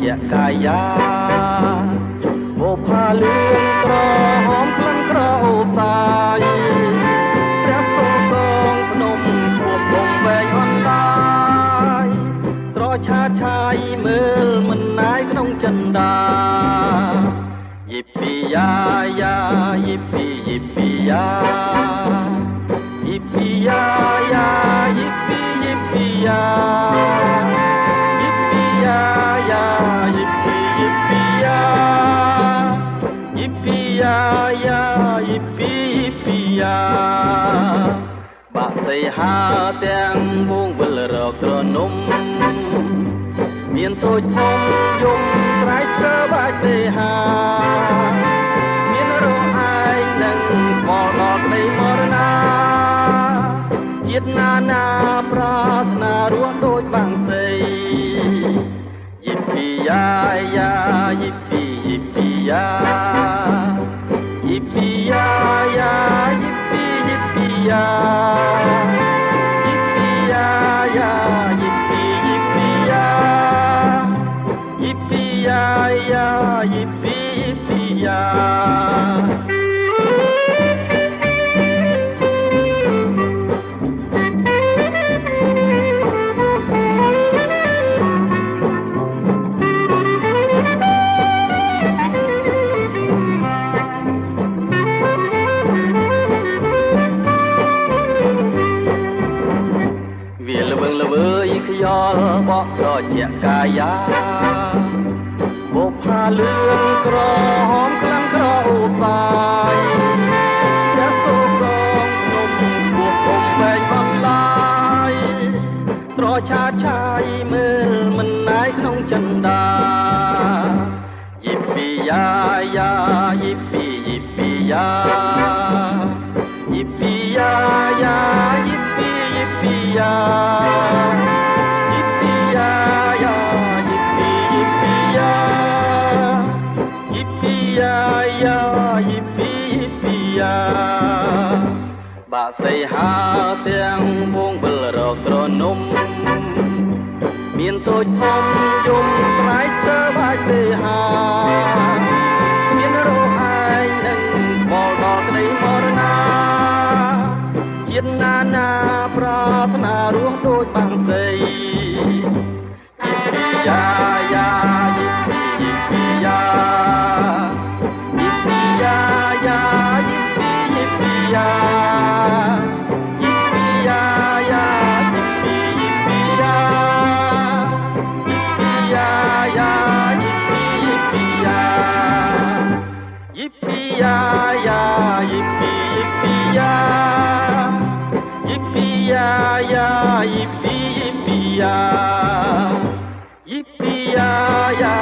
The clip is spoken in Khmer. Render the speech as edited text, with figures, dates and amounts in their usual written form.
ជាកាយាបុផាលឿងក្រហមក្លិនក្រអូបសាយព្រះសូរកងភ្នំឈួបគង់វែងអនឡាយស្រឆាតឆាយមើលមិនណាយក្នុងចិន្តាយីពីយ៉ាយ៉ាយីពីយីពីយ៉ាយីពីយ៉ាយ៉ាយីពីយីពីយ៉ាយីពីយ៉ាយ៉ាយីពីយីពីយ៉ាយីពីយ៉ាយ៉ាយីពីយីពីយ៉ាបាក់សៃហាទាំងវងវិលរកក្រនំមានតូចធំយំស្រែកស្រើបាច់ទេហាមានរងឯងនឹងស្មល់ដល់ក្តីមរណាជាតិណានាប្រាថ្នារស់ដូចបាំងសីយីពីយ៉ាយ៉ាយីពីយីពីយ៉ាយីពីយ៉ាយ៉ាយីពីយីពីយ៉ាយីពីយ៉ាយ៉ាយីពីយីពីយ៉ាយីពីយ៉ាយ៉ាយីពីយីពីយ៉ាល្វើយខ្យល់បក់ត្រជាកាយាបុផាលឿងក្រហមក្លិនក្រអូបសាយព្រះសូរកងភ្នំឈួបគង់វែងអនឡាយស្រឆាតឆាយមើលមិនណាយក្នុងចិន្តាយីពីយ៉ាយ៉ាយីពីយីពីយ៉ាយីពីយ៉ាយ៉ាយីពីយីពីយ៉ាបាក់សៃហាទាំងវងវិលរកក្រនំមានតូចធំយំស្រែកស្ទើបាច់ទេហាមានរោគឯងនឹងស្មល់ដល់ក្តីមរណាជាតិណានាប្រាថ្នារស់ដូចបាំងសីយីពីយ៉ាយ៉ាយីពីយីពីយ៉ាយីពីយ៉ាយ៉ាយីពីយីពីយ៉ាYippee-ya-ya, yippee-ya-ya, yippee-ya-ya, yippee-ya-ya,